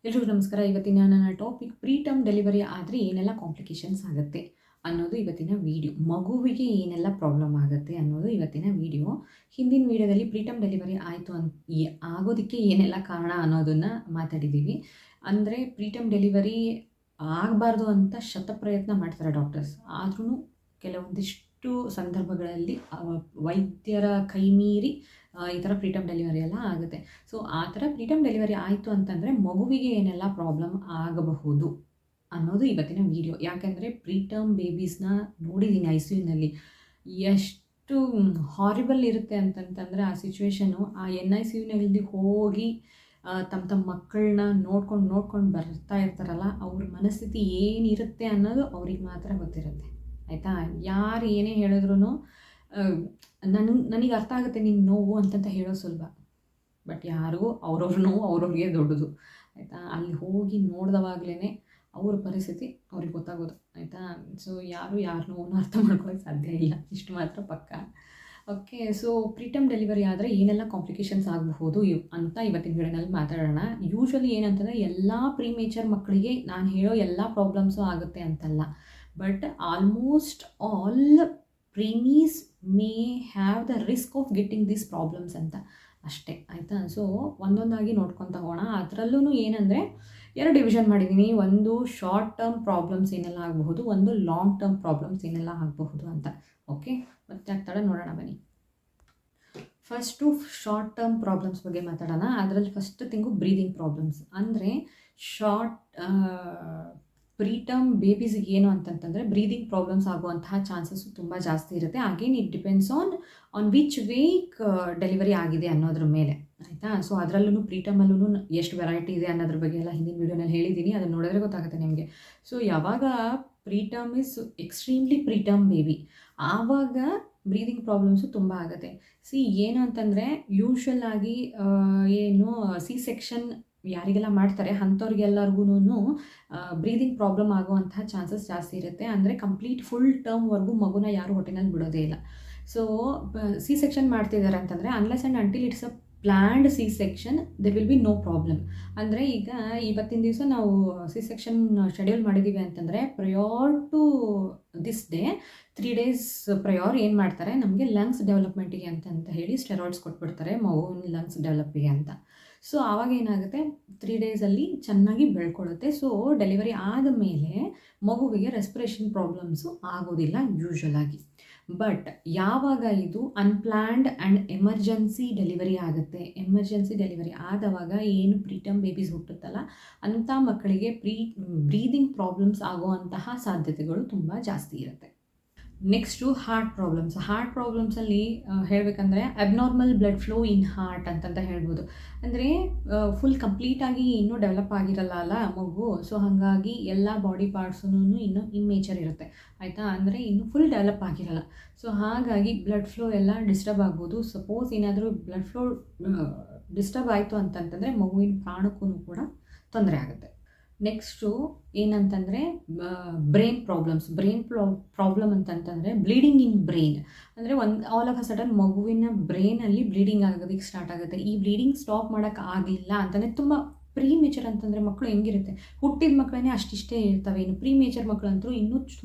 ಎಲ್ರಿಗೂ ನಮಸ್ಕಾರ. ಇವತ್ತಿನ ನನ್ನ ಟಾಪಿಕ್ ಪ್ರೀಟರ್ಮ್ ಡೆಲಿವರಿ ಆದರೆ ಏನೆಲ್ಲ ಕಾಂಪ್ಲಿಕೇಶನ್ಸ್ ಆಗುತ್ತೆ ಅನ್ನೋದು ಇವತ್ತಿನ ವೀಡಿಯೋ. ಮಗುವಿಗೆ ಏನೆಲ್ಲ ಪ್ರಾಬ್ಲಮ್ ಆಗುತ್ತೆ ಅನ್ನೋದು ಇವತ್ತಿನ ವೀಡಿಯೋ. ಹಿಂದಿನ ವೀಡಿಯೋದಲ್ಲಿ ಪ್ರೀಟರ್ಮ್ ಡೆಲಿವರಿ ಆಯಿತು ಆಗೋದಕ್ಕೆ ಏನೆಲ್ಲ ಕಾರಣ ಅನ್ನೋದನ್ನು ಮಾತಾಡಿದ್ದೀವಿ. ಅಂದರೆ ಪ್ರೀಟರ್ಮ್ ಡೆಲಿವರಿ ಆಗಬಾರ್ದು ಅಂತ ಶತಪ್ರಯತ್ನ ಮಾಡ್ತಾರೆ ಡಾಕ್ಟರ್ಸ್. ಆದ್ರೂ ಕೆಲವೊಂದಿಷ್ಟು ಸಂದರ್ಭಗಳಲ್ಲಿ ವೈದ್ಯರ ಕೈ ಮೀರಿ ಈ ಥರ ಪ್ರೀಟರ್ಮ್ ಡೆಲಿವರಿ ಎಲ್ಲ ಆಗುತ್ತೆ. ಸೊ ಆ ಥರ ಪ್ರೀಟರ್ಮ್ ಡೆಲಿವರಿ ಆಯಿತು ಅಂತಂದರೆ ಮಗುವಿಗೆ ಏನೆಲ್ಲ ಪ್ರಾಬ್ಲಮ್ ಆಗಬಹುದು ಅನ್ನೋದು ಇವತ್ತಿನ ವೀಡಿಯೋ. ಯಾಕೆಂದರೆ ಪ್ರೀಟರ್ಮ್ ಬೇಬೀಸ್ನ ನೋಡಿದ್ದೀನಿ ICUನಲ್ಲಿ. ಎಷ್ಟು ಹಾರಿಬಲ್ ಇರುತ್ತೆ ಅಂತಂತಂದರೆ ಆ ಸಿಚುವೇಶನು. ಆ NICUನಲ್ಲಿ ಹೋಗಿ ತಮ್ಮ ಮಕ್ಕಳನ್ನ ನೋಡ್ಕೊಂಡು ಬರ್ತಾ ಇರ್ತಾರಲ್ಲ, ಅವ್ರ ಮನಸ್ಥಿತಿ ಏನಿರುತ್ತೆ ಅನ್ನೋದು ಅವ್ರಿಗೆ ಮಾತ್ರ ಗೊತ್ತಿರುತ್ತೆ. ಆಯಿತಾ? ಯಾರು ಏನೇ ಹೇಳಿದ್ರು ನನಗೆ ಅರ್ಥ ಆಗುತ್ತೆ ನಿನ್ನ ನೋವು ಅಂತಂತ ಹೇಳೋದು ಸುಲಭ. ಬಟ್ ಯಾರಿಗೂ ಅವ್ರವ್ರ ನೋವು ಅವ್ರವ್ರಿಗೆ ದೊಡ್ಡದು. ಆಯಿತಾ? ಅಲ್ಲಿ ಹೋಗಿ ನೋಡಿದವಾಗಲೇ ಅವ್ರ ಪರಿಸ್ಥಿತಿ ಅವ್ರಿಗೆ ಗೊತ್ತಾಗೋದು. ಆಯಿತಾ? ಸೊ ಯಾರು ಯಾರ ನೋವನ್ನು ಅರ್ಥ ಮಾಡ್ಕೊಳ್ಳೋಕ್ಕೆ ಸಾಧ್ಯ ಇಲ್ಲ, ಇಷ್ಟು ಮಾತ್ರ ಪಕ್ಕ. ಓಕೆ, ಸೊ ಪ್ರೀಟರ್ಮ್ ಡೆಲಿವರಿ ಆದರೆ ಏನೆಲ್ಲ ಕಾಂಪ್ಲಿಕೇಶನ್ಸ್ ಆಗಬಹುದು ಅಂತ ಇವತ್ತಿನ ವಿಡಿಯೋನಲ್ಲಿ ಮಾತಾಡೋಣ. ಯೂಶ್ವಲಿ ಏನಂತಂದರೆ ಎಲ್ಲ ಪ್ರೀಮೇಚರ್ ಮಕ್ಕಳಿಗೆ ನಾನು ಹೇಳೋ ಎಲ್ಲ ಪ್ರಾಬ್ಲಮ್ಸು ಆಗುತ್ತೆ ಅಂತಲ್ಲ, but almost all preemies may have the risk of getting these problems ಅಂತ ಅಷ್ಟೇ. ಆಯಿತಾ? ಸೊ ಒಂದೊಂದಾಗಿ ನೋಡ್ಕೊತಾ ಹೋಗೋಣ. ಅದರಲ್ಲೂ ಏನಂದರೆ 2 ಡಿವಿಷನ್ ಮಾಡಿದ್ದೀನಿ. ಒಂದು ಶಾರ್ಟ್ ಟರ್ಮ್ ಪ್ರಾಬ್ಲಮ್ಸ್ ಏನೆಲ್ಲ ಆಗಬಹುದು, ಒಂದು ಲಾಂಗ್ ಟರ್ಮ್ ಪ್ರಾಬ್ಲಮ್ಸ್ ಏನೆಲ್ಲ ಆಗಬಹುದು ಅಂತ. ಓಕೆ, ಮತ್ತೆ ಆಗ್ತಾಳೆ ನೋಡೋಣ ಬನ್ನಿ. ಫಸ್ಟು ಶಾರ್ಟ್ ಟರ್ಮ್ ಪ್ರಾಬ್ಲಮ್ಸ್ ಬಗ್ಗೆ ಮಾತಾಡೋಣ. ಅದರಲ್ಲಿ ಫಸ್ಟ್ ಥಿಂಗು ಬ್ರೀದಿಂಗ್ ಪ್ರಾಬ್ಲಮ್ಸ್. ಅಂದರೆ ಪ್ರೀಟರ್ಮ್ ಬೇಬೀಸಿಗೆ ಏನು ಅಂತಂತಂದರೆ ಬ್ರೀದಿಂಗ್ ಪ್ರಾಬ್ಲಮ್ಸ್ ಆಗುವಂತಹ ಚಾನ್ಸಸ್ಸು ತುಂಬ ಜಾಸ್ತಿ ಇರುತ್ತೆ. Again it depends on which week delivery ಆಗಿದೆ ಅನ್ನೋದ್ರ ಮೇಲೆ. ಆಯಿತಾ? ಸೊ ಅದರಲ್ಲೂ ಪ್ರೀಟರ್ಮಲ್ಲೂ ಎಷ್ಟು ವೆರೈಟಿ ಇದೆ ಅನ್ನೋದ್ರ ಬಗ್ಗೆ ಎಲ್ಲ ಹಿಂದಿನ ವೀಡಿಯೋನಲ್ಲಿ ಹೇಳಿದ್ದೀನಿ. ಅದನ್ನು ನೋಡಿದ್ರೆ ಗೊತ್ತಾಗುತ್ತೆ ನಿಮಗೆ. ಸೊ ಯಾವಾಗ preterm is extremely preterm baby, ಆವಾಗ ಬ್ರೀದಿಂಗ್ ಪ್ರಾಬ್ಲಮ್ಸು ತುಂಬ ಆಗುತ್ತೆ. ಏನು ಅಂತಂದರೆ ಯೂಶ್ವಲ್ ಆಗಿ ಸೆಕ್ಷನ್ ಯಾರಿಗೆಲ್ಲ ಮಾಡ್ತಾರೆ ಅಂಥವ್ರಿಗೆಲ್ಲರಿಗೂ ಬ್ರೀದಿಂಗ್ ಪ್ರಾಬ್ಲಮ್ ಆಗುವಂತಹ ಚಾನ್ಸಸ್ ಜಾಸ್ತಿ ಇರುತ್ತೆ. ಅಂದರೆ ಕಂಪ್ಲೀಟ್ ಫುಲ್ ಟರ್ಮ್ವರೆಗೂ ಮಗುನ ಯಾರು ಹೊಟ್ಟೆನಲ್ಲಿ ಬಿಡೋದೇ ಇಲ್ಲ. ಸೊ ಸೆಕ್ಷನ್ ಮಾಡ್ತಿದ್ದಾರೆ ಅಂತಂದರೆ unless and until it's a planned section there will be no problem. ಅಂದರೆ ಈಗ ಇವತ್ತಿನ ದಿವಸ ನಾವು ಸೆಕ್ಷನ್ ಶೆಡ್ಯೂಲ್ ಮಾಡಿದ್ದೀವಿ ಅಂತಂದರೆ prior to this day 3 days prior ಏನು ಮಾಡ್ತಾರೆ, ನಮಗೆ ಲಂಗ್ಸ್ ಡೆವಲಪ್ಮೆಂಟಿಗೆ ಅಂತ ಹೇಳಿ ಸ್ಟೆರಾಯ್ಡ್ಸ್ ಕೊಟ್ಬಿಡ್ತಾರೆ ಮಗುವಿನ ಲಂಗ್ಸ್ ಡೆವಲಪ್ಪಿಗೆ ಅಂತ. ಸೊ ಆವಾಗ ಏನಾಗುತ್ತೆ, 3 daysಲ್ಲಿ ಚೆನ್ನಾಗಿ ಬೆಳ್ಕೊಳ್ಳುತ್ತೆ. ಸೊ ಡೆಲಿವರಿ ಆದಮೇಲೆ ಮಗುವಿಗೆ ರೆಸ್ಪಿರೇಷನ್ ಪ್ರಾಬ್ಲಮ್ಸು ಆಗೋದಿಲ್ಲ ಯೂಶ್ವಲ್ ಆಗಿ. ಬಟ್ ಯಾವಾಗ ಇದು ಅನ್ಪ್ಲ್ಯಾಂಡ್ ಆ್ಯಂಡ್ ಎಮರ್ಜೆನ್ಸಿ ಡೆಲಿವರಿ ಆಗುತ್ತೆ, ಎಮರ್ಜೆನ್ಸಿ ಡೆಲಿವರಿ ಆದವಾಗ ಏನು ಪ್ರೀಟರ್ಮ್ ಬೇಬೀಸ್ ಹುಟ್ಟುತ್ತಲ್ಲ ಅಂಥ ಮಕ್ಕಳಿಗೆ ಬ್ರೀದಿಂಗ್ ಪ್ರಾಬ್ಲಮ್ಸ್ ಆಗುವಂತಹ ಸಾಧ್ಯತೆಗಳು ತುಂಬ ಜಾಸ್ತಿ ಇರುತ್ತೆ. Next heart problems. ಹಾರ್ಟ್ ಪ್ರಾಬ್ಲಮ್ಸಲ್ಲಿ ಹೇಳಬೇಕಂದ್ರೆ ಅಬ್ನಾರ್ಮಲ್ ಬ್ಲಡ್ ಫ್ಲೋ ಇನ್ ಹಾರ್ಟ್ ಅಂತಂತ ಹೇಳ್ಬೋದು. ಅಂದರೆ ಫುಲ್ ಕಂಪ್ಲೀಟಾಗಿ ಇನ್ನೂ ಡೆವಲಪ್ ಆಗಿರಲ್ಲ ಅಲ್ಲ ಮಗು. ಸೊ ಹಾಗಾಗಿ ಎಲ್ಲ ಬಾಡಿ ಪಾರ್ಟ್ಸೂ ಇನ್ನೂ ಇಮ್ಮೇಚರ್ ಇರುತ್ತೆ. ಆಯಿತಾ? ಅಂದರೆ ಇನ್ನೂ ಫುಲ್ ಡೆವಲಪ್ ಆಗಿರಲ್ಲ. ಸೊ ಹಾಗಾಗಿ ಬ್ಲಡ್ ಫ್ಲೋ ಎಲ್ಲ ಡಿಸ್ಟರ್ಬ್ ಆಗ್ಬೋದು. ಸಪೋಸ್ ಏನಾದರೂ ಬ್ಲಡ್ ಫ್ಲೋ ಡಿಸ್ಟರ್ಬ್ ಆಯಿತು ಅಂತಂತಂದರೆ ಮಗುವಿನ ಪ್ರಾಣಕ್ಕೂ ಕೂಡ ತೊಂದರೆ ಆಗುತ್ತೆ. ನೆಕ್ಸ್ಟು ಏನಂತಂದರೆ ಬ್ರೈನ್ ಪ್ರಾಬ್ಲಮ್ಸ್. ಪ್ರಾಬ್ಲಮ್ ಅಂತಂತಂದರೆ ಬ್ಲೀಡಿಂಗ್ ಇನ್ ಬ್ರೈನ್. ಅಂದರೆ ಆಲ್ ಆಫ್ ಅ ಸಡನ್ ಮಗುವಿನ ಬ್ರೈನಲ್ಲಿ ಬ್ಲೀಡಿಂಗ್ ಆಗೋದಕ್ಕೆ ಸ್ಟಾರ್ಟ್ ಆಗುತ್ತೆ. ಈ ಬ್ಲೀಡಿಂಗ್ ಸ್ಟಾಪ್ ಮಾಡೋಕ್ಕೆ ಆಗಲಿಲ್ಲ ಅಂತಂದರೆ ತುಂಬ ಪ್ರೀಮೇಚರ್ ಅಂತಂದರೆ ಮಕ್ಕಳು ಹೆಂಗಿರುತ್ತೆ, ಹುಟ್ಟಿದ ಮಕ್ಕಳೇ ಅಷ್ಟಿಷ್ಟೇ ಇರ್ತವೆ. ಇನ್ನು ಪ್ರೀಮೇಚರ್ ಮಕ್ಕಳಂತೂ ಇನ್ನೂ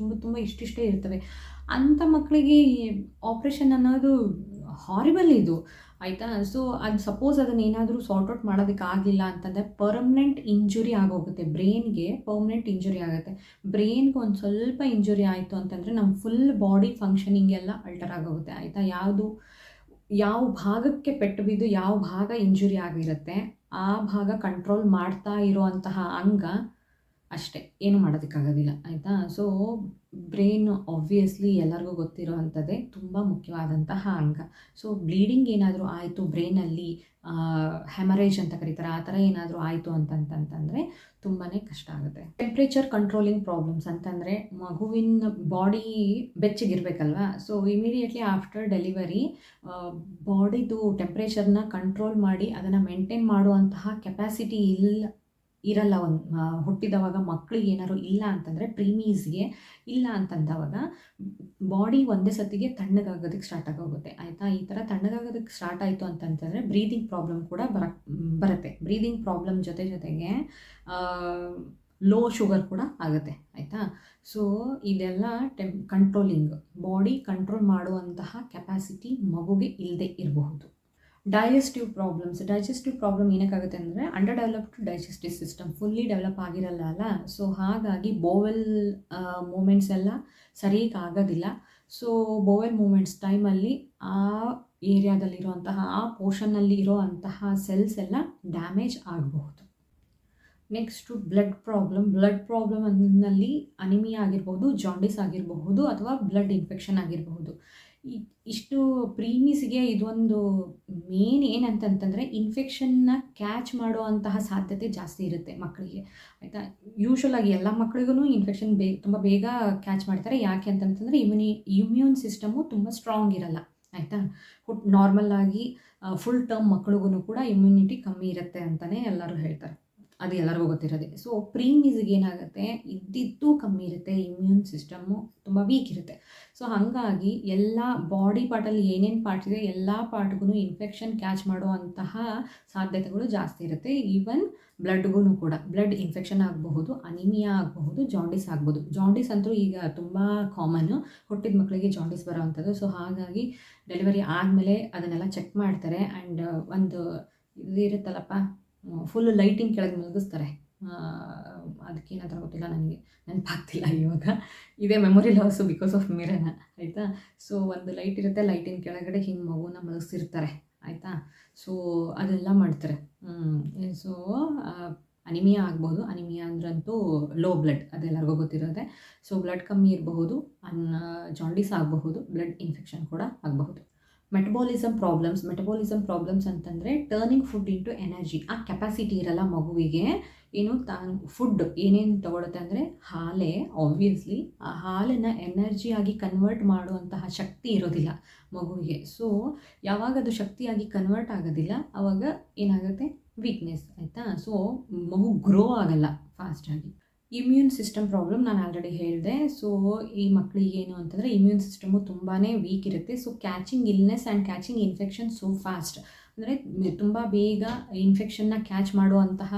ತುಂಬ ಇಷ್ಟಿಷ್ಟೇ ಇರ್ತವೆ. ಅಂಥ ಮಕ್ಕಳಿಗೆ ಆಪ್ರೇಷನ್ ಅನ್ನೋದು ಹಾರಿಬಲ್ ಇದು. ಆಯಿತಾ? ಸೊ ಅದು ಸಪೋಸ್ ಅದನ್ನೇನಾದರೂ ಸಾರ್ಟ್ ಔಟ್ ಮಾಡೋದಕ್ಕೆ ಆಗಲಿಲ್ಲ ಅಂತಂದರೆ ಪರ್ಮನೆಂಟ್ ಇಂಜುರಿ ಆಗೋಗುತ್ತೆ. ಬ್ರೈನ್ಗೆ ಪರ್ಮನೆಂಟ್ ಇಂಜುರಿ ಆಗುತ್ತೆ. ಬ್ರೈನ್ಗೆ ಒಂದು ಸ್ವಲ್ಪ ಇಂಜುರಿ ಆಯಿತು ಅಂತಂದರೆ ನಮ್ಮ ಫುಲ್ ಬಾಡಿ ಫಂಕ್ಷನಿಂಗ್ ಎಲ್ಲ ಅಲ್ಟರ್ ಆಗೋಗುತ್ತೆ. ಆಯಿತಾ? ಯಾವ ಭಾಗಕ್ಕೆ ಪೆಟ್ಟು ಬಿದ್ದು ಯಾವ ಭಾಗ ಇಂಜುರಿ ಆಗಿರುತ್ತೆ ಆ ಭಾಗ ಕಂಟ್ರೋಲ್ ಮಾಡ್ತಾ ಇರುವಂತಹ ಅಂಗ ಅಷ್ಟೇ, ಏನು ಮಾಡೋದಕ್ಕಾಗೋದಿಲ್ಲ. ಆಯಿತಾ? ಸೊ ಬ್ರೈನ್ ಆಬ್ವಿಯಸ್ಲಿ ಎಲ್ಲರಿಗೂ ಗೊತ್ತಿರೋ ಅಂಥದ್ದೇ ತುಂಬ ಮುಖ್ಯವಾದಂತಹ ಅಂಗ. ಸೊ ಬ್ಲೀಡಿಂಗ್ ಏನಾದರೂ ಆಯಿತು ಬ್ರೈನಲ್ಲಿ, ಹೆಮರೇಜ್ ಅಂತ ಕರೀತಾರೆ, ಆ ಥರ ಏನಾದರೂ ಆಯಿತು ಅಂತಂತಂದರೆ ತುಂಬಾ ಕಷ್ಟ ಆಗುತ್ತೆ. ಟೆಂಪ್ರೇಚರ್ ಕಂಟ್ರೋಲಿಂಗ್ ಪ್ರಾಬ್ಲಮ್ಸ್ ಅಂತಂದರೆ ಮಗುವಿನ ಬಾಡಿ ಬೆಚ್ಚಗಿರಬೇಕಲ್ವಾ. ಸೊ ಇಮಿಡಿಯೇಟ್ಲಿ ಆಫ್ಟರ್ ಡೆಲಿವರಿ ಬಾಡಿದು ಟೆಂಪ್ರೇಚರ್ನ ಕಂಟ್ರೋಲ್ ಮಾಡಿ ಅದನ್ನು ಮೇಂಟೈನ್ ಮಾಡುವಂತಹ ಕೆಪಾಸಿಟಿ ಇರಲ್ಲ. ಹುಟ್ಟಿದವಾಗ ಮಕ್ಕಳಿಗೆ ಏನಾದ್ರು ಇಲ್ಲ ಅಂತಂದರೆ, ಪ್ರೀಮೀಸ್ಗೆ ಇಲ್ಲ ಅಂತಂದವಾಗ ಬಾಡಿ ಒಂದೇ ಸತಿಗೆ ತಣ್ಣಗಾಗೋದಕ್ಕೆ ಸ್ಟಾರ್ಟ್ ಆಗೋಗುತ್ತೆ ಆಯಿತಾ. ಈ ಥರ ತಣ್ಣಗಾಗೋದಕ್ಕೆ ಸ್ಟಾರ್ಟ್ ಆಯಿತು ಅಂತಂತಂದರೆ ಬ್ರೀದಿಂಗ್ ಪ್ರಾಬ್ಲಮ್ ಕೂಡ ಬರುತ್ತೆ. ಬ್ರೀದಿಂಗ್ ಪ್ರಾಬ್ಲಮ್ ಜೊತೆಗೆ ಲೋ ಶುಗರ್ ಕೂಡ ಆಗುತ್ತೆ ಆಯಿತಾ. ಸೊ ಇದೆಲ್ಲ ಕಂಟ್ರೋಲಿಂಗ್, ಬಾಡಿ ಕಂಟ್ರೋಲ್ ಮಾಡುವಂತಹ ಕೆಪಾಸಿಟಿ ಮಗುಗೆ ಇಲ್ಲದೆ ಇರಬಹುದು. ಡೈಜೆಸ್ಟಿವ್ ಪ್ರಾಬ್ಲಮ್ ಏನಕ್ಕಾಗುತ್ತೆ ಅಂದರೆ, under developed digestive system, fully develop ಆಗಿರಲ್ಲ ಅಲ್ಲ. ಸೊ ಹಾಗಾಗಿ ಬೋವೆಲ್ ಮೂಮೆಂಟ್ಸ್ ಎಲ್ಲ ಸರಿಯಾಗಿ ಆಗೋದಿಲ್ಲ. ಸೊ ಬೋವೆಲ್ ಮೂಮೆಂಟ್ಸ್ ಟೈಮಲ್ಲಿ ಆ ಏರಿಯಾದಲ್ಲಿರುವಂತಹ, ಆ ಪೋರ್ಷನ್ನಲ್ಲಿ ಇರೋವಂತಹ ಸೆಲ್ಸ್ ಎಲ್ಲ ಡ್ಯಾಮೇಜ್ ಆಗಬಹುದು. ನೆಕ್ಸ್ಟು ಬ್ಲಡ್ ಪ್ರಾಬ್ಲಮ್ ಅನ್ನಲ್ಲಿ ಅನಿಮಿಯಾ ಆಗಿರ್ಬೋದು, ಜಾಂಡಿಸ್ ಆಗಿರಬಹುದು, ಅಥವಾ ಬ್ಲಡ್ ಇನ್ಫೆಕ್ಷನ್ ಆಗಿರಬಹುದು. ಇಷ್ಟು ಪ್ರೀಮಿಸ್ಗೆ ಇದೊಂದು ಮೇನ್ ಏನಂತಂತಂದರೆ, ಇನ್ಫೆಕ್ಷನ್ನ ಕ್ಯಾಚ್ ಮಾಡುವಂತಹ ಸಾಧ್ಯತೆ ಜಾಸ್ತಿ ಇರುತ್ತೆ ಮಕ್ಕಳಿಗೆ ಆಯಿತಾ. ಯೂಶ್ವಲಾಗಿ ಎಲ್ಲ ಮಕ್ಕಳಿಗೂ ಇನ್ಫೆಕ್ಷನ್ ತುಂಬ ಬೇಗ ಕ್ಯಾಚ್ ಮಾಡ್ತಾರೆ. ಯಾಕೆ ಅಂತಂತಂದರೆ ಇಮ್ಯೂನ್ ಸಿಸ್ಟಮು ತುಂಬ ಸ್ಟ್ರಾಂಗ್ ಇರಲ್ಲ ಆಯಿತಾ. ನಾರ್ಮಲ್ಲಾಗಿ ಫುಲ್ ಟರ್ಮ್ ಮಕ್ಕಳಿಗೂ ಕೂಡ ಇಮ್ಯುನಿಟಿ ಕಮ್ಮಿ ಇರುತ್ತೆ ಅಂತಲೇ ಎಲ್ಲರೂ ಹೇಳ್ತಾರೆ, ಅದು ಎಲ್ಲರಿಗೂ ಗೊತ್ತಿರೋದೆ. ಸೊ ಪ್ರೀಮೀಸ್ಗೆ ಏನಾಗುತ್ತೆ, ಇದ್ದಿದ್ದು ಕಮ್ಮಿ ಇರುತ್ತೆ, ಇಮ್ಯೂನ್ ಸಿಸ್ಟಮ್ಮು ತುಂಬ ವೀಕ್ ಇರುತ್ತೆ. ಸೊ ಹಾಗಾಗಿ ಎಲ್ಲ ಬಾಡಿ ಪಾರ್ಟಲ್ಲಿ ಏನೇನು ಪಾರ್ಟ್ಸ್ ಇದೆ ಎಲ್ಲ ಪಾರ್ಟ್ಗೂ ಇನ್ಫೆಕ್ಷನ್ ಕ್ಯಾಚ್ ಮಾಡುವಂತಹ ಸಾಧ್ಯತೆಗಳು ಜಾಸ್ತಿ ಇರುತ್ತೆ. ಈವನ್ ಬ್ಲಡ್ಗೂ ಕೂಡ ಬ್ಲಡ್ ಇನ್ಫೆಕ್ಷನ್ ಆಗಬಹುದು, ಅನಿಮಿಯಾ ಆಗಬಹುದು, ಜಾಂಡಿಸ್ ಆಗ್ಬೋದು. ಜಾಂಡಿಸ್ ಅಂತೂ ಈಗ ತುಂಬ ಕಾಮನ್ನು, ಹುಟ್ಟಿದ ಮಕ್ಕಳಿಗೆ ಜಾಂಡಿಸ್ ಬರೋವಂಥದ್ದು. ಸೊ ಹಾಗಾಗಿ ಡೆಲಿವರಿ ಆದಮೇಲೆ ಅದನ್ನೆಲ್ಲ ಚೆಕ್ ಮಾಡ್ತಾರೆ. ಆ್ಯಂಡ್ ಒಂದು ಇದು ಇರುತ್ತಲ್ಲಪ್ಪ, ಫುಲ್ ಲೈಟಿನ ಕೆಳಗೆ ಮಲಗಿಸ್ತಾರೆ. ಅದಕ್ಕೇನಾದರೂ ಗೊತ್ತಿಲ್ಲ, ನನಗೆ ನೆನಪಾಗ್ತಿಲ್ಲ ಇವಾಗ. ಇದೇ ಮೆಮೊರಿ ಲಾಸು ಬಿಕಾಸ್ ಆಫ್ ಮಿರನ ಆಯಿತಾ. ಸೊ ಒಂದು ಲೈಟ್ ಇರುತ್ತೆ, ಲೈಟಿನ ಕೆಳಗಡೆ ಹಿಂಗೆ ಮಗುನ ಮಲಗಿಸಿರ್ತಾರೆ ಆಯಿತಾ. ಸೊ ಅದೆಲ್ಲ ಮಾಡ್ತಾರೆ. ಸೊ ಅನಿಮಿಯಾ ಆಗ್ಬೋದು. ಅನಿಮಿಯಾ ಅಂದ್ರಂತೂ ಲೋ ಬ್ಲಡ್, ಅದೆಲ್ಲರಿಗೂ ಗೊತ್ತಿರೋದೆ. ಸೊ ಬ್ಲಡ್ ಕಮ್ಮಿ ಇರಬಹುದು, ಜಾಂಡಿಸ್ ಆಗಬಹುದು, ಬ್ಲಡ್ ಇನ್ಫೆಕ್ಷನ್ ಕೂಡ ಆಗಬಹುದು. ಮೆಟಬಾಲಿಸಮ್ ಪ್ರಾಬ್ಲಮ್ಸ್ ಅಂತಂದರೆ ಟರ್ನಿಂಗ್ ಫುಡ್ ಇಂಟು ಎನರ್ಜಿ. ಆ ಕೆಪಾಸಿಟಿ ಇರಲ್ಲ ಮಗುವಿಗೆ. ಏನು ಫುಡ್ ಏನೇನು ತೊಗೊಳುತ್ತೆ ಅಂದರೆ ಹಾಲೇ, ಆಬ್ವಿಯಸ್ಲಿ ಆ ಹಾಲನ್ನು ಎನರ್ಜಿಯಾಗಿ ಕನ್ವರ್ಟ್ ಮಾಡುವಂತಹ ಶಕ್ತಿ ಇರೋದಿಲ್ಲ ಮಗುವಿಗೆ. ಸೊ ಯಾವಾಗ ಅದು ಶಕ್ತಿಯಾಗಿ ಕನ್ವರ್ಟ್ ಆಗೋದಿಲ್ಲ ಆವಾಗ ಏನಾಗುತ್ತೆ, ವೀಕ್ನೆಸ್ ಆಯಿತಾ. ಸೊ ಮಗು ಗ್ರೋ ಆಗಲ್ಲ ಫಾಸ್ಟಾಗಿ. ಇಮ್ಯೂನ್ ಸಿಸ್ಟಮ್ ಪ್ರಾಬ್ಲಮ್ ನಾನು ಆಲ್ರೆಡಿ ಹೇಳಿದೆ. ಸೊ ಈ ಮಕ್ಕಳಿಗೆ ಏನು ಅಂತಂದರೆ ಇಮ್ಯೂನ್ ಸಿಸ್ಟಮು ತುಂಬಾ ವೀಕ್ ಇರುತ್ತೆ. So catching illness and catching infection so fast, ಅಂದರೆ ತುಂಬ ಬೇಗ ಇನ್ಫೆಕ್ಷನ್ನ ಕ್ಯಾಚ್ ಮಾಡುವಂತಹ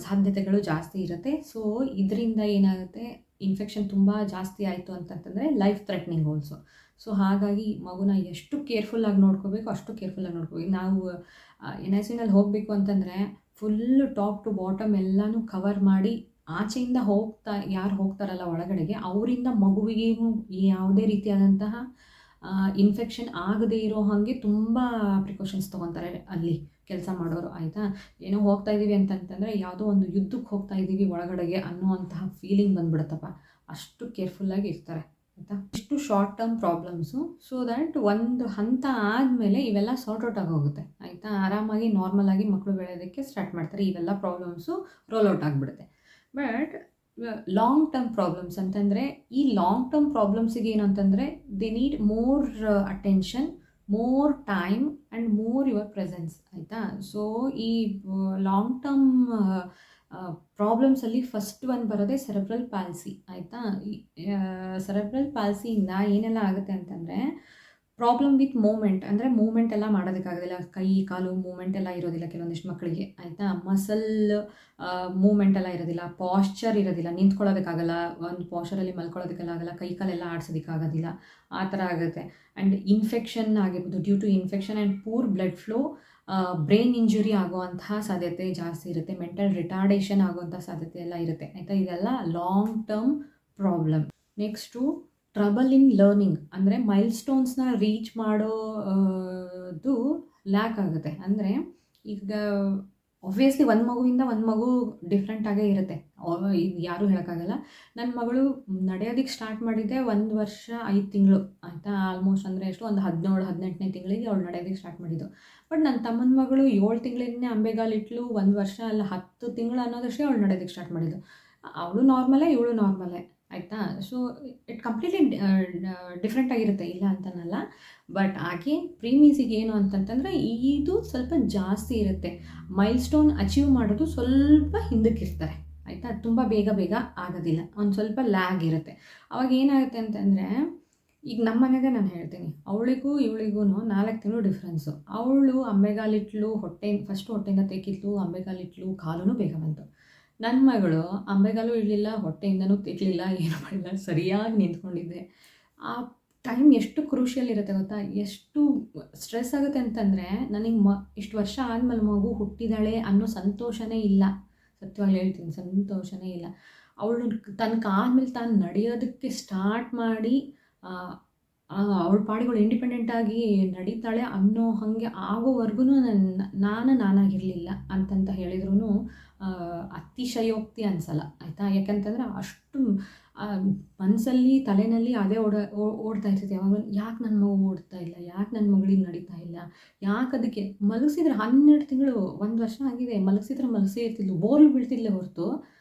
ಸಾಧ್ಯತೆಗಳು ಜಾಸ್ತಿ ಇರುತ್ತೆ. ಸೊ ಇದರಿಂದ ಏನಾಗುತ್ತೆ, ಇನ್ಫೆಕ್ಷನ್ ತುಂಬ ಜಾಸ್ತಿ ಆಯಿತು ಅಂತಂತಂದರೆ ಲೈಫ್ ಥ್ರೆಟ್ನಿಂಗ್ ಆಲ್ಸೋ. ಸೊ ಹಾಗಾಗಿ ಮಗುನ ಎಷ್ಟು ಕೇರ್ಫುಲ್ಲಾಗಿ ನೋಡ್ಕೋಬೇಕು ಅಷ್ಟು ಕೇರ್ಫುಲ್ಲಾಗಿ ನೋಡ್ಕೋಬೇಕು. ನಾವು NICUನಲ್ಲಿ ಹೋಗಬೇಕು ಅಂತಂದರೆ ಫುಲ್ಲು ಟಾಪ್ ಟು ಬಾಟಮ್ ಎಲ್ಲನೂ ಕವರ್ ಮಾಡಿ, ಆಚೆಯಿಂದ ಯಾರು ಹೋಗ್ತಾರಲ್ಲ ಒಳಗಡೆಗೆ, ಅವರಿಂದ ಮಗುವಿಗೇನು ಯಾವುದೇ ರೀತಿಯಾದಂತಹ ಇನ್ಫೆಕ್ಷನ್ ಆಗದೇ ಇರೋ ಹಾಗೆ ತುಂಬ ಪ್ರಿಕಾಷನ್ಸ್ ತೊಗೊತಾರೆ ಅಲ್ಲಿ ಕೆಲಸ ಮಾಡೋರು ಆಯಿತಾ. ಏನೋ ಹೋಗ್ತಾ ಇದ್ದೀವಿ ಅಂತಂತಂದರೆ ಯಾವುದೋ ಒಂದು ಯುದ್ಧಕ್ಕೆ ಹೋಗ್ತಾ ಇದ್ದೀವಿ ಒಳಗಡೆಗೆ ಅನ್ನುವಂತಹ ಫೀಲಿಂಗ್ ಬಂದುಬಿಡುತ್ತಪ್ಪ. ಅಷ್ಟು ಕೇರ್ಫುಲ್ಲಾಗಿ ಇರ್ತಾರೆ ಆಯಿತಾ. ಇಷ್ಟು short term problems. So that ಒಂದು ಹಂತ ಆದಮೇಲೆ ಇವೆಲ್ಲ ಸಾರ್ಟ್ ಔಟ್ ಆಗೋಗುತ್ತೆ ಆಯಿತಾ. ಆರಾಮಾಗಿ ನಾರ್ಮಲಾಗಿ ಮಕ್ಕಳು ಬೆಳೆಯೋದಕ್ಕೆ ಸ್ಟಾರ್ಟ್ ಮಾಡ್ತಾರೆ. ಇವೆಲ್ಲ ಪ್ರಾಬ್ಲಮ್ಸು ರೋಲ್ ಔಟ್ ಆಗಿಬಿಡುತ್ತೆ. ಬಟ್ ಲಾಂಗ್ ಟರ್ಮ್ ಪ್ರಾಬ್ಲಮ್ಸ್ ಅಂತಂದರೆ, ಈ ಲಾಂಗ್ ಟರ್ಮ್ ಪ್ರಾಬ್ಲಮ್ಸಿಗೆ ಏನು ಅಂತಂದರೆ they need more attention, more time and more your presence ಆಯಿತಾ. ಸೊ ಈ ಲಾಂಗ್ ಟರ್ಮ್ ಪ್ರಾಬ್ಲಮ್ಸಲ್ಲಿ ಫಸ್ಟ್ ಒಂದು ಬರೋದೇ ಸೆರೆಬ್ರಲ್ ಪಾಲ್ಸಿ ಆಯಿತಾ. ಸೆರೆಬ್ರಲ್ ಪಾಲ್ಸಿಯಿಂದ ಏನೆಲ್ಲ ಆಗುತ್ತೆ ಅಂತಂದರೆ, ಪ್ರಾಬ್ಲಮ್ ವಿತ್ ಮೂಮೆಂಟ್, ಅಂದರೆ ಮೂಮೆಂಟ್ ಎಲ್ಲ ಮಾಡೋದಕ್ಕಾಗೋದಿಲ್ಲ, ಕೈ ಕಾಲು ಮೂಮೆಂಟ್ ಎಲ್ಲ ಇರೋದಿಲ್ಲ ಕೆಲವೊಂದಿಷ್ಟು ಮಕ್ಕಳಿಗೆ ಆಯಿತಾ. ಮಸಲ್ ಮೂಮೆಂಟ್ ಎಲ್ಲ ಇರೋದಿಲ್ಲ, ಪಾಶ್ಚರ್ ಇರೋದಿಲ್ಲ, ನಿಂತ್ಕೊಳ್ಳೋದಕ್ಕಾಗಲ್ಲ, ಒಂದು ಪಾಶ್ಚರಲ್ಲಿ ಮಲ್ಕೊಳ್ಳೋದಕ್ಕೆಲ್ಲ ಆಗಲ್ಲ, ಕೈ ಕಾಲೆಲ್ಲ ಆಡಿಸೋದಕ್ಕಾಗೋದಿಲ್ಲ, ಆ ಥರ ಆಗುತ್ತೆ. ಆ್ಯಂಡ್ ಇನ್ಫೆಕ್ಷನ್ ಆಗಿರ್ಬೋದು, due to infection and poor blood flow brain injury ಆಗುವಂತಹ ಸಾಧ್ಯತೆ ಜಾಸ್ತಿ ಇರುತ್ತೆ, ಮೆಂಟಲ್ ರಿಟಾರ್ಡೇಷನ್ ಆಗುವಂಥ ಸಾಧ್ಯತೆ ಎಲ್ಲ ಇರುತ್ತೆ ಆಯಿತಾ. ಇದೆಲ್ಲ long term problem. Next trouble in learning, ಅಂದರೆ ಮೈಲ್ ಸ್ಟೋನ್ಸ್ನ ರೀಚ್ ಮಾಡೋದು ಲ್ಯಾಕ್ ಆಗುತ್ತೆ. ಅಂದರೆ ಈಗ ಆಬ್ವಿಯಸ್ಲಿ ಒಂದು ಮಗುವಿಂದ ಒಂದು ಮಗು ಡಿಫ್ರೆಂಟಾಗೇ ಇರುತ್ತೆ, ಇದು ಯಾರೂ ಹೇಳೋಕ್ಕಾಗಲ್ಲ. ನನ್ನ ಮಗಳು ನಡೆಯೋದಕ್ಕೆ ಸ್ಟಾರ್ಟ್ ಮಾಡಿದ್ದೆ 1 ವರ್ಷ 5 ತಿಂಗಳು ಆಯಿತಾ. ಆಲ್ಮೋಸ್ಟ್ ಅಂದರೆ ಎಷ್ಟು, ಒಂದು 17-18ನೇ ತಿಂಗಳಿಗೆ ಅವಳು ನಡೆಯೋದಕ್ಕೆ ಸ್ಟಾರ್ಟ್ ಮಾಡಿದ್ದು. ಬಟ್ ನನ್ನ ತಮ್ಮನ ಮಗಳು 7 ತಿಂಗಳಿಂದನೇ ಅಂಬೆಗಾಲಿಟ್ಲು, 1 ವರ್ಷ ಅಲ್ಲ 10 ತಿಂಗಳು ಅನ್ನೋದಷ್ಟೇ ಅವಳು ನಡೆಯೋದಕ್ಕೆ ಸ್ಟಾರ್ಟ್ ಮಾಡಿದ್ದು. ಅವಳು ನಾರ್ಮಲೇ, ಇವಳು ನಾರ್ಮಲೇ ಆಯಿತಾ. ಸೊ ಇಟ್ ಕಂಪ್ಲೀಟ್ಲಿ ಡಿಫ್ರೆಂಟ್ ಆಗಿರುತ್ತೆ, ಇಲ್ಲ ಅಂತನಲ್ಲ. ಬಟ್ ಅಗೇನ್ ಪ್ರೀಮೀಸಿಗೆ ಏನು ಅಂತಂತಂದರೆ ಇದು ಸ್ವಲ್ಪ ಜಾಸ್ತಿ ಇರುತ್ತೆ. ಮೈಲ್ ಸ್ಟೋನ್ ಅಚೀವ್ ಮಾಡೋದು ಸ್ವಲ್ಪ ಹಿಂದಕ್ಕಿರ್ತಾರೆ, ಆಯಿತಾ. ತುಂಬ ಬೇಗ ಬೇಗ ಆಗೋದಿಲ್ಲ, ಒಂದು ಸ್ವಲ್ಪ ಲ್ಯಾಗ್ ಇರುತ್ತೆ. ಅವಾಗ ಏನಾಗುತ್ತೆ ಅಂತಂದರೆ, ಈಗ ನಮ್ಮ ಮನೆಗೆ ನಾನು ಹೇಳ್ತೀನಿ, ಅವಳಿಗೂ ಇವಳಿಗೂ 4 ತಿಂಗಳು ಡಿಫ್ರೆನ್ಸು. ಅವಳು ಅಂಬೆಗಾಲಿಟ್ಲು, ಫಸ್ಟು ಹೊಟ್ಟೆಯಿಂದ ತೆಕ್ಕಿದ್ಲು, ಅಂಬೆಗಾಲಿಟ್ಲು, ಕಾಲೂ ಬೇಗ ಬಂತು. ನನ್ನ ಮಗಳು ಅಂಬೆಗಾಲು ಇಡಲಿಲ್ಲ, ಹೊಟ್ಟೆಯಿಂದನೂ ತೆಗ್ಲಿಲ್ಲ, ಏನು ಮಾಡಿಲ್ಲ, ಸರಿಯಾಗಿ ನಿಂತ್ಕೊಂಡಿದ್ದೆ. ಆ ಟೈಮ್ ಎಷ್ಟು ಕ್ರೂಷಿಯಲ್ ಇರುತ್ತೆ ಗೊತ್ತಾ? ಎಷ್ಟು ಸ್ಟ್ರೆಸ್ ಆಗುತ್ತೆ ಅಂತಂದರೆ, ನನಗೆ ಇಷ್ಟು ವರ್ಷ ಆದಮೇಲೆ ಮಗು ಹುಟ್ಟಿದಾಳೆ ಅನ್ನೋ ಸಂತೋಷನೇ ಇಲ್ಲ. ಸತ್ಯವಾಗ್ಲೂ ಹೇಳ್ತೀನಿ, ಸಂತೋಷನೇ ಇಲ್ಲ. ಅವಳು ತನ್ನ ಕಾಲ ಮೇಲೆ ತಾನು ನಡೆಯೋದಕ್ಕೆ ಸ್ಟಾರ್ಟ್ ಮಾಡಿ ಅವಳ ಪಾಡಿಗಳು ಇಂಡಿಪೆಂಡೆಂಟಾಗಿ ನಡೀತಾಳೆ ಅನ್ನೋ ಹಾಗೆ ಆಗೋವರೆಗೂ ನಾನಾಗಿರಲಿಲ್ಲ ಅಂತಂತ ಹೇಳಿದ್ರೂ ಅತಿಶಯೋಕ್ತಿ ಅನಿಸಲ್ಲ, ಆಯಿತಾ. ಯಾಕಂತಂದರೆ ಅಷ್ಟು ಮನಸ್ಸಲ್ಲಿ ತಲೆಯಲ್ಲಿ ಅದೇ ಓಡ್ತಾ ಇರ್ತೈತೆ ಯಾವಾಗ, ಯಾಕೆ ನನ್ನ ಮಗು ಓಡ್ತಾ ಇಲ್ಲ, ಯಾಕೆ ನನ್ನ ಮಗಳಿಗೆ ನಡೀತಾ ಇಲ್ಲ, ಯಾಕೆ ಅದಕ್ಕೆ ಮಲಗಿಸಿದ್ರೆ 12 ತಿಂಗಳು 1 ವರ್ಷ ಆಗಿದೆ, ಮಲಗಿಸಿದ್ರೆ ಮಲಗಿಸೇ ಇರ್ತಿದ್ಲು, ಬೋರ್ಲು ಬೀಳ್ತಿದ್ಲೆ ಹೊರತು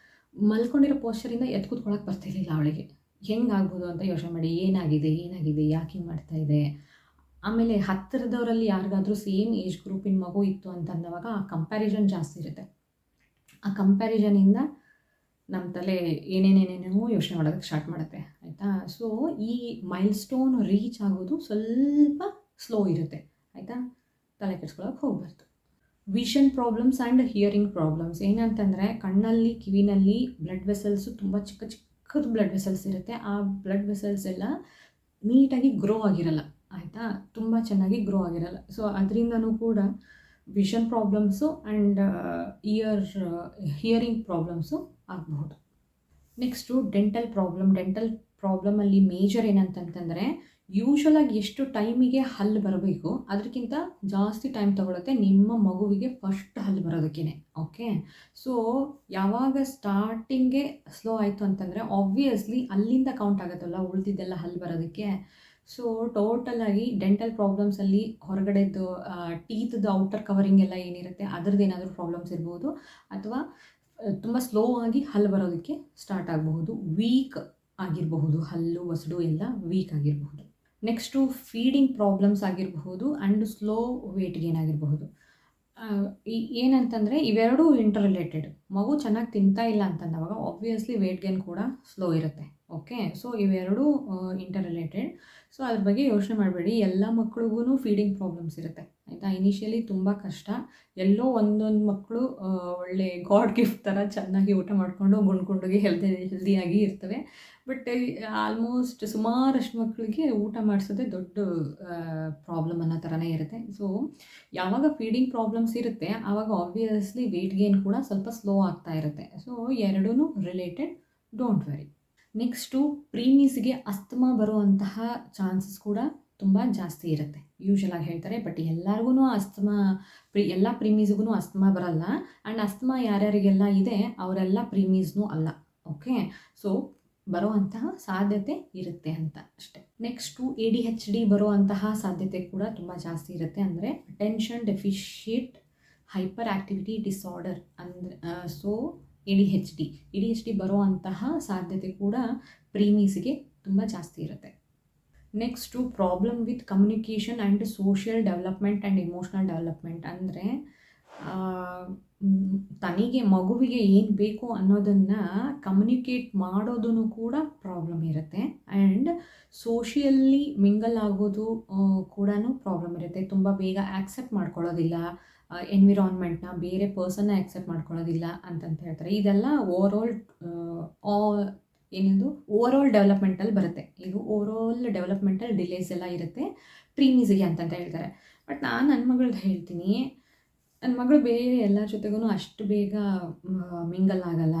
ಮಲ್ಕೊಂಡಿರೋ ಪೋಸ್ಚರಿಂದ ಎದ್ದು ಕೂತ್ಕೊಳ್ಳೋಕೆ ಬರ್ತಿರ್ಲಿಲ್ಲ ಅವಳಿಗೆ. ಹೆಂಗಾಗ್ಬೋದು ಅಂತ ಯೋಚನೆ ಮಾಡಿ, ಏನಾಗಿದೆ, ಯಾಕೆ ಹಿಂಗೆ ಮಾಡ್ತಾ ಇದೆ. ಆಮೇಲೆ ಹತ್ತಿರದವರಲ್ಲಿ ಯಾರಿಗಾದ್ರೂ ಸೇಮ್ ಏಜ್ ಗ್ರೂಪಿನ ಮಗು ಇತ್ತು ಅಂತಂದವಾಗ ಆ ಕಂಪ್ಯಾರಿಸನ್ ಜಾಸ್ತಿ ಇರುತ್ತೆ. ಆ ಕಂಪ್ಯಾರಿಸನಿಂದ ನಮ್ಮ ತಲೆ ಏನೇನೇನೇನೋ ಯೋಚನೆ ಮಾಡೋದಕ್ಕೆ ಸ್ಟಾರ್ಟ್ ಮಾಡುತ್ತೆ, ಆಯಿತಾ. ಸೊ ಈ ಮೈಲ್ ಸ್ಟೋನ್ ರೀಚ್ ಆಗೋದು ಸ್ವಲ್ಪ ಸ್ಲೋ ಇರುತ್ತೆ, ಆಯಿತಾ. ತಲೆ ಕೆಡ್ಸ್ಕೊಳ್ಳೋಕೆ ಹೋಗ್ಬಾರ್ದು. Vision problems and hearing problems ಏನಂತಂದರೆ, ಕಣ್ಣಲ್ಲಿ ಕಿವಿನಲ್ಲಿ ಬ್ಲಡ್ ವೆಸಲ್ಸು ತುಂಬ ಚಿಕ್ಕದು ಬ್ಲಡ್ ವೆಸಲ್ಸ್ ಇರುತ್ತೆ. ಆ ಬ್ಲಡ್ ವೆಸಲ್ಸ್ ಎಲ್ಲ ನೀಟಾಗಿ ಗ್ರೋ ಆಗಿರಲ್ಲ, ಆಯಿತಾ. ತುಂಬ ಚೆನ್ನಾಗಿ ಗ್ರೋ ಆಗಿರಲ್ಲ. ಸೊ ಅದರಿಂದನೂ ಕೂಡ vision problems and hearing problems ಆಗಬಹುದು. ನೆಕ್ಸ್ಟು ಡೆಂಟಲ್ ಪ್ರಾಬ್ಲಮಲ್ಲಿ ಮೇಜರ್ ಏನಂತಂತಂದರೆ, ಯೂಶ್ವಲಾಗಿ ಎಷ್ಟು ಟೈಮಿಗೆ ಹಲ್ಲು ಬರಬೇಕು ಅದಕ್ಕಿಂತ ಜಾಸ್ತಿ ಟೈಮ್ ತೊಗೊಳುತ್ತೆ ನಿಮ್ಮ ಮಗುವಿಗೆ ಫಸ್ಟ್ ಹಲ್ಲು ಬರೋದಕ್ಕೇ, ಓಕೆ. ಸೊ ಯಾವಾಗ ಸ್ಟಾರ್ಟಿಂಗೇ ಸ್ಲೋ ಆಯಿತು ಅಂತಂದರೆ ಆಬ್ವಿಯಸ್ಲಿ ಅಲ್ಲಿಂದ ಕೌಂಟ್ ಆಗುತ್ತಲ್ಲ ಉಳಿದಿದ್ದೆಲ್ಲ ಹಲ್ಲು ಬರೋದಕ್ಕೆ. ಸೊ ಟೋಟಲಾಗಿ ಡೆಂಟಲ್ ಪ್ರಾಬ್ಲಮ್ಸಲ್ಲಿ ಹೊರಗಡೆದು ಟೀತ್ದು ಔಟರ್ ಕವರಿಂಗ್ ಎಲ್ಲ ಏನಿರುತ್ತೆ ಅದರದ್ದು ಏನಾದರೂ ಪ್ರಾಬ್ಲಮ್ಸ್ ಇರ್ಬೋದು, ಅಥವಾ ತುಂಬ ಸ್ಲೋ ಆಗಿ ಹಲ್ಲು ಬರೋದಕ್ಕೆ ಸ್ಟಾರ್ಟ್ ಆಗಬಹುದು, ವೀಕ್ ಆಗಿರಬಹುದು, ಹಲ್ಲು ವಸಡು ಎಲ್ಲ ವೀಕ್ ಆಗಿರಬಹುದು. ನೆಕ್ಸ್ಟು ಫೀಡಿಂಗ್ ಪ್ರಾಬ್ಲಮ್ಸ್ ಆಗಿರಬಹುದು ಆ್ಯಂಡ್ ಸ್ಲೋ ವೇಟ್ ಗೇನ್ ಆಗಿರಬಹುದು. ಏನಂತಂದರೆ ಇವೆರಡೂ ಇಂಟರ್ ರಿಲೇಟೆಡ್. ಮಗು ಚೆನ್ನಾಗಿ ತಿಂತಾ ಇಲ್ಲ ಅಂತಂದವಾಗ ಆಬ್ವಿಯಸ್ಲಿ ವೇಟ್ ಗೇನ್ ಕೂಡ ಸ್ಲೋ ಇರುತ್ತೆ, ಓಕೆ. ಸೊ ಇವೆರಡೂ ಇಂಟರ್ ರಿಲೇಟೆಡ್. ಸೊ ಅದ್ರ ಬಗ್ಗೆ ಯೋಚನೆ ಮಾಡಬೇಡಿ. ಎಲ್ಲ ಮಕ್ಳಿಗೂ ಫೀಡಿಂಗ್ ಪ್ರಾಬ್ಲಮ್ಸ್ ಇರುತ್ತೆ, ಆಯಿತಾ. ಇನಿಷಿಯಲಿ ತುಂಬ ಕಷ್ಟ. ಎಲ್ಲೋ ಒಂದೊಂದು ಮಕ್ಕಳು ಒಳ್ಳೆ ಗಾಡ್ ಗಿಫ್ಟ್ ಥರ ಚೆನ್ನಾಗಿ ಊಟ ಮಾಡಿಕೊಂಡು ಗುಂಡ್ಗುಂಡಿಗೆ ಹೆಲ್ದಿಯಾಗಿ ಇರ್ತವೆ. ಬಟ್ ಆಲ್ಮೋಸ್ಟ್ ಸುಮಾರಷ್ಟು ಮಕ್ಕಳಿಗೆ ಊಟ ಮಾಡಿಸೋದೇ ದೊಡ್ಡ ಪ್ರಾಬ್ಲಮ್ ಅನ್ನೋ ಥರನೇ ಇರುತ್ತೆ. ಸೊ ಯಾವಾಗ ಫೀಡಿಂಗ್ ಪ್ರಾಬ್ಲಮ್ಸ್ ಇರುತ್ತೆ ಆವಾಗ ಆಬ್ವಿಯಸ್ಲಿ ವೇಟ್ ಗೇನ್ ಕೂಡ ಸ್ವಲ್ಪ ಸ್ಲೋ ಆಗ್ತಾ ಇರುತ್ತೆ. ಸೊ ಎರಡೂ ರಿಲೇಟೆಡ್, ಡೋಂಟ್ ವರಿ. ನೆಕ್ಸ್ಟು ಪ್ರೀಮೀಸ್ಗೆ ಅಸ್ತಮಾ ಬರುವಂತಹ ಚಾನ್ಸಸ್ ಕೂಡ ತುಂಬ ಜಾಸ್ತಿ ಇರುತ್ತೆ, ಯೂಶ್ವಲಾಗಿ ಹೇಳ್ತಾರೆ. ಬಟ್ ಎಲ್ಲರಿಗೂ ಎಲ್ಲ ಪ್ರೀಮೀಸ್ಗೂ ಅಸ್ತಮಾ ಬರಲ್ಲ. ಆ್ಯಂಡ್ ಅಸ್ತಮಾ ಯಾರ್ಯಾರಿಗೆಲ್ಲ ಇದೆ ಅವರೆಲ್ಲ ಪ್ರೀಮೀಸ್ನೂ ಅಲ್ಲ, ಓಕೆ. ಸೊ ಬರುವಂತಹ ಸಾಧ್ಯತೆ ಇರುತ್ತೆ ಅಂತ ಅಷ್ಟೆ. ನೆಕ್ಸ್ಟು ADHD ಬರುವಂತಹ ಸಾಧ್ಯತೆ ಕೂಡ ತುಂಬ ಜಾಸ್ತಿ ಇರುತ್ತೆ. ಅಂದರೆ ಅಟೆನ್ಷನ್ ಡೆಫಿಷಿಯೇಟ್ ಹೈಪರ್ ಆ್ಯಕ್ಟಿವಿಟಿ ಡಿಸಾರ್ಡರ್ ಅಂದರೆ ಸೊ ADHD ಬರುವಂತಹ ಸಾಧ್ಯತೆ ಕೂಡ ಪ್ರೀಮೀಸ್ಗೆ ತುಂಬ ಜಾಸ್ತಿ ಇರುತ್ತೆ. Next problem with communication and social development and emotional development. ಅಂದರೆ ತನಗೆ ಮಗುವಿಗೆ ಏನು ಬೇಕು ಅನ್ನೋದನ್ನು ಕಮ್ಯುನಿಕೇಟ್ ಮಾಡೋದೂ ಕೂಡ ಪ್ರಾಬ್ಲಮ್ ಇರುತ್ತೆ. ಆ್ಯಂಡ್ ಸೋಷಿಯಲಿ ಮಿಂಗಲ್ ಆಗೋದು ಕೂಡ ಪ್ರಾಬ್ಲಮ್ ಇರುತ್ತೆ. ತುಂಬ ಬೇಗ ಆ್ಯಕ್ಸೆಪ್ಟ್ ಮಾಡ್ಕೊಳ್ಳೋದಿಲ್ಲ ಎನ್ವಿರಾನ್ಮೆಂಟ್ನ, ಬೇರೆ ಪರ್ಸನ್ನ ಆ್ಯಕ್ಸೆಪ್ಟ್ ಮಾಡ್ಕೊಳ್ಳೋದಿಲ್ಲ ಅಂತಂತ ಹೇಳ್ತಾರೆ. ಇದೆಲ್ಲ ಓವರಾಲ್ ಡೆವಲಪ್ಮೆಂಟಲ್ಲಿ ಬರುತ್ತೆ. ಇದು ಓವರಾಲ್ ಡೆವಲಪ್ಮೆಂಟಲ್ ಡಿಲೇಸ್ ಎಲ್ಲ ಇರುತ್ತೆ ಪ್ರೀಮೀಸ್ಗೆ ಅಂತಂತ ಹೇಳ್ತಾರೆ. ಬಟ್ ನಾನು ನನ್ನ ಮಗಳದ್ದು ಹೇಳ್ತೀನಿ, ನನ್ನ ಮಗಳು ಬೇರೆ ಎಲ್ಲರ ಜೊತೆಗೂ ಅಷ್ಟು ಬೇಗ ಮಿಂಗಲ್ ಆಗಲ್ಲ,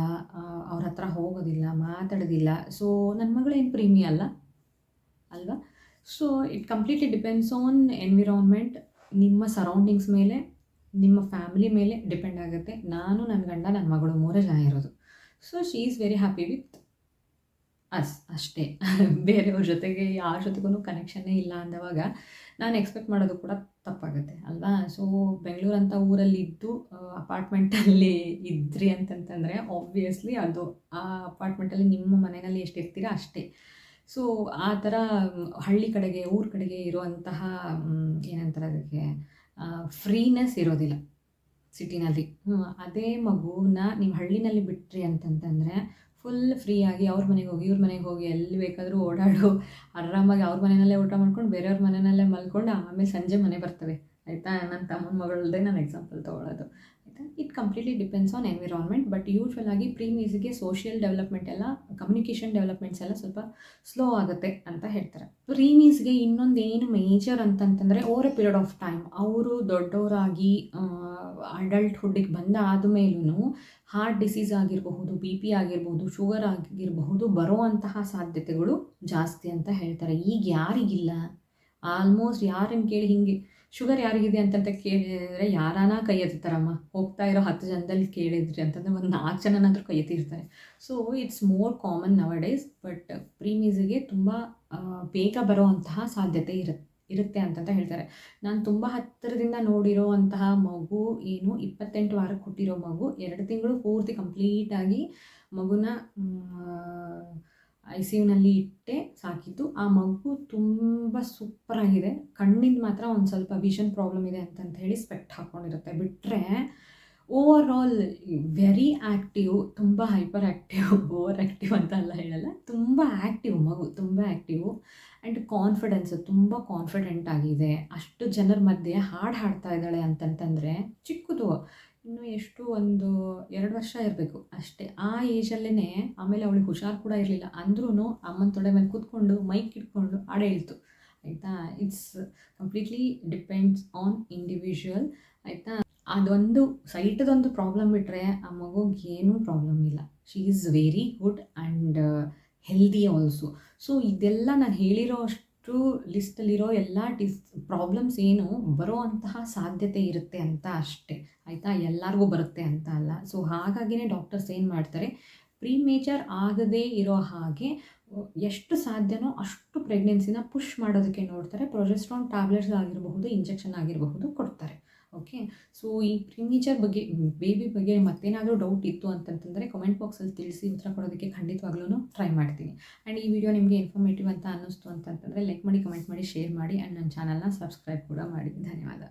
ಅವ್ರ ಹತ್ರ ಹೋಗೋದಿಲ್ಲ, ಮಾತಾಡೋದಿಲ್ಲ. ಸೊ ನನ್ನ ಮಗಳೇನು ಪ್ರೀಮಿ ಅಲ್ವಾ. So it completely depends on environment, ನಿಮ್ಮ ಸರೌಂಡಿಂಗ್ಸ್ ಮೇಲೆ, ನಿಮ್ಮ ಫ್ಯಾಮಿಲಿ ಮೇಲೆ ಡಿಪೆಂಡ್ ಆಗುತ್ತೆ. ನಾನು, ನನ್ನ ಗಂಡ, ನನ್ನ ಮಗಳು 3 ಜನ ಇರೋದು. So she is very happy with ಅಷ್ಟೇ. ಬೇರೆಯವ್ರ ಜೊತೆಗೆ ಯಾರ ಜೊತೆಗೂ ಕನೆಕ್ಷನ್ನೇ ಇಲ್ಲ ಅಂದವಾಗ ನಾನು ಎಕ್ಸ್ಪೆಕ್ಟ್ ಮಾಡೋದು ಕೂಡ ತಪ್ಪಾಗುತ್ತೆ ಅಲ್ವಾ? ಸೊ ಬೆಂಗಳೂರಂಥ ಊರಲ್ಲಿದ್ದು ಅಪಾರ್ಟ್ಮೆಂಟಲ್ಲಿ ಇದ್ರಿ ಅಂತಂತಂದರೆ ಆಬ್ವಿಯಸ್ಲಿ ಅದು ಆ ಅಪಾರ್ಟ್ಮೆಂಟಲ್ಲಿ ನಿಮ್ಮ ಮನೆಯಲ್ಲಿ ಎಷ್ಟಿರ್ತೀರ ಅಷ್ಟೇ. ಸೊ ಆ ಥರ ಹಳ್ಳಿ ಕಡೆಗೆ ಊರ ಕಡೆಗೆ ಇರುವಂತಹ ಏನಂತಾರೆ ಅದಕ್ಕೆ ಫ್ರೀನೆಸ್ ಇರೋದಿಲ್ಲ ಸಿಟಿನಲ್ಲಿ. ಅದೇ ಮಗುನ ನೀವು ಹಳ್ಳಿನಲ್ಲಿ ಬಿಟ್ರಿ ಅಂತಂತಂದರೆ ಫುಲ್ ಫ್ರೀಯಾಗಿ ಅವ್ರ ಮನೆಗೆ ಹೋಗಿ ಇವ್ರ ಮನೆಗೆ ಹೋಗಿ ಎಲ್ಲಿ ಬೇಕಾದರೂ ಓಡಾಡು, ಆರಾಮಾಗಿ ಅವ್ರ ಮನೆಯಲ್ಲೇ ಊಟ ಮಾಡ್ಕೊಂಡು ಬೇರೆಯವ್ರ ಮನೆಯಲ್ಲೇ ಮಲ್ಕೊಂಡು ಆಮೇಲೆ ಸಂಜೆ ಮನೆ ಬರ್ತವೆ ಆಯಿತಾ. ನನ್ನ ತಮ್ಮನ ಮಗಳದ್ದೇ ನಾನು ಎಕ್ಸಾಂಪಲ್ ತೊಗೊಳ್ಳೋದು ಆಯಿತಾ. It completely depends on environment. But usual ಆಗಿ ಪ್ರೀ-ಮ್ಯೂಸಿಕ್ಗೆ ಸೋಷಿಯಲ್ ಡೆವಲಪ್ಮೆಂಟ್ ಎಲ್ಲ ಕಮ್ಯುನಿಕೇಷನ್ ಡೆವಲಪ್ಮೆಂಟ್ಸ್ ಎಲ್ಲ ಸ್ವಲ್ಪ ಸ್ಲೋ ಆಗುತ್ತೆ ಅಂತ ಹೇಳ್ತಾರೆ. ಪ್ರೀ-ಮ್ಯೂಸ್ಗೆ ಇನ್ನೊಂದು ಏನು ಮೇಜರ್ ಅಂತಂತಂದರೆ over A period of time ಅವರು ದೊಡ್ಡವರಾಗಿ ಅಡಲ್ಟ್ಹುಡ್ಡಿಗೆ ಬಂದ ಆದಮೇಲೂ ಹಾರ್ಟ್ ಡಿಸೀಸ್ ಆಗಿರಬಹುದು, ಬಿ ಪಿ ಆಗಿರ್ಬೋದು, ಶುಗರ್ ಆಗಿರಬಹುದು ಬರೋವಂತಹ ಸಾಧ್ಯತೆಗಳು ಜಾಸ್ತಿ ಅಂತ ಹೇಳ್ತಾರೆ. ಈಗ ಯಾರಿಗಿಲ್ಲ? ಆಲ್ಮೋಸ್ಟ್ ಯಾರನ್ನು ಕೇಳಿ ಹಿಂಗೆ ಶುಗರ್ ಯಾರಿಗಿದೆ ಅಂತಂತ ಕೇಳಿದರೆ ಯಾರಾನ ಕೈ ಎತ್ತಾರಮ್ಮ. ಹೋಗ್ತಾ ಇರೋ 10 ಜನದಲ್ಲಿ ಕೇಳಿದ್ರಿ ಅಂತಂದರೆ ಒಂದು 4 ಜನನಾದರೂ ಕೈ ಎತ್ತಿರ್ತಾರೆ. So it's more common nowadays. But ಪ್ರೀ-ಮ್ಯೂಸಿಕ್ಗೆ ತುಂಬ ಬೇಗ ಬರೋವಂತಹ ಸಾಧ್ಯತೆ ಇರುತ್ತೆ ಅಂತಂತ ಹೇಳ್ತಾರೆ. ನಾನು ತುಂಬ ಹತ್ತಿರದಿಂದ ನೋಡಿರೋ ಅಂತಹ ಮಗು ಏನು 28 ವಾರಕ್ಕೆ ಹುಟ್ಟಿರೋ ಮಗು 2 ತಿಂಗಳು ಪೂರ್ತಿ ಕಂಪ್ಲೀಟಾಗಿ ಮಗುನ ICUನಲ್ಲಿ ಇಟ್ಟೆ ಸಾಕಿದ್ದು. ಆ ಮಗು ತುಂಬ ಸೂಪರಾಗಿದೆ. ಕಣ್ಣಿಂದ ಮಾತ್ರ ಒಂದು ಸ್ವಲ್ಪ ವಿಷನ್ ಪ್ರಾಬ್ಲಮ್ ಇದೆ ಅಂತಂತ ಹೇಳಿ ಸ್ಪೆಕ್ಟ್ ಹಾಕ್ಕೊಂಡಿರುತ್ತೆ. ಬಿಟ್ಟರೆ ಓವರ್ ಆಲ್ ವೆರಿ ಆ್ಯಕ್ಟಿವ್, ತುಂಬ ಹೈಪರ್ ಆ್ಯಕ್ಟಿವ್, ಓವರ್ ಆ್ಯಕ್ಟಿವ್ ಅಂತ ಎಲ್ಲ ಹೇಳಲ್ಲ, ತುಂಬ ಆ್ಯಕ್ಟಿವ್ ಮಗು, ತುಂಬ ಆ್ಯಕ್ಟಿವು ಆ್ಯಂಡ್ ತುಂಬ ಕಾನ್ಫಿಡೆಂಟ್ ಆಗಿದೆ. ಅಷ್ಟು ಜನರ ಮಧ್ಯೆ ಹಾಡ್ತಾ ಇದ್ದಾಳೆ ಅಂತಂತಂದರೆ ಚಿಕ್ಕದು, ಇನ್ನು ಎಷ್ಟು ಒಂದು 2 ವರ್ಷ ಇರಬೇಕು ಅಷ್ಟೇ. ಆ ಏಜಲ್ಲೇ ಆಮೇಲೆ ಅವಳಿಗೆ ಹುಷಾರು ಕೂಡ ಇರಲಿಲ್ಲ. ಅಂದ್ರೂ ಅಮ್ಮನ ತೊಡೆ ಮೇಲೆ ಕೂತ್ಕೊಂಡು ಮೈಕ್ ಇಟ್ಕೊಂಡು ಹಾಡು ಹೇಳ್ತು ಆಯಿತಾ. It's completely depends on individual ಆಯಿತಾ. ಅದೊಂದು ಸೈಟದೊಂದು ಪ್ರಾಬ್ಲಮ್ ಬಿಟ್ಟರೆ ಆ ಮಗುಗೆ ಏನೂ ಪ್ರಾಬ್ಲಮ್ ಇಲ್ಲ. She is very good and healthy also. So ಇದೆಲ್ಲ ನಾನು ಹೇಳಿರೋ ಅಷ್ಟು ಲಿಸ್ಟಲ್ಲಿರೋ ಎಲ್ಲ ಪ್ರಾಬ್ಲಮ್ಸ್ ಏನು ಬರೋ ಅಂತಹ ಸಾಧ್ಯತೆ ಇರುತ್ತೆ ಅಂತ ಅಷ್ಟೇ ಆಯಿತಾ. ಎಲ್ಲರಿಗೂ ಬರುತ್ತೆ ಅಂತ ಅಲ್ಲ. ಸೊ ಹಾಗಾಗಿನೇ ಡಾಕ್ಟರ್ಸ್ ಏನು ಮಾಡ್ತಾರೆ, ಪ್ರೀಮೇಚರ್ ಆಗದೇ ಇರೋ ಹಾಗೆ ಎಷ್ಟು ಸಾಧ್ಯನೋ ಅಷ್ಟು ಪ್ರೆಗ್ನೆನ್ಸಿನ ಪುಷ್ ಮಾಡೋದಕ್ಕೆ ನೋಡ್ತಾರೆ. ಪ್ರೊಜೆಸ್ಟ್ರಾನ್ ಟ್ಯಾಬ್ಲೆಟ್ಸ್ ಆಗಿರಬಹುದು, ಇಂಜೆಕ್ಷನ್ ಆಗಿರಬಹುದು ಕೊಡ್ತಾರೆ. ಓಕೆ. ಸೊ ಈ ಪ್ರೀಮೇಚರ್ ಬಗ್ಗೆ ಬೇಬಿ ಬಗ್ಗೆ ಮತ್ತೇನಾದರೂ ಡೌಟ್ ಇತ್ತು ಅಂತಂತಂದರೆ ಕಮೆಂಟ್ ಬಾಕ್ಸಲ್ಲಿ ತಿಳಿಸಿ, ಉತ್ತರ ಕೊಡೋದಕ್ಕೆ ಖಂಡಿತವಾಗ್ಲೂ ಟ್ರೈ ಮಾಡ್ತೀನಿ. ಆ್ಯಂಡ್ ಈ ವಿಡಿಯೋ ನಿಮಗೆ ಇನ್ಫಾರ್ಮೇಟಿವ್ ಅಂತ ಅನ್ನಿಸ್ತು ಅಂತಂತಂದರೆ ಲೈಕ್ ಮಾಡಿ, ಕಮೆಂಟ್ ಮಾಡಿ, ಶೇರ್ ಮಾಡಿ ಆ್ಯಂಡ್ ನನ್ನ ಚಾನಲ್ನ ಸಬ್ಸ್ಕ್ರೈಬ್ ಕೂಡ ಮಾಡಿ. ಧನ್ಯವಾದ.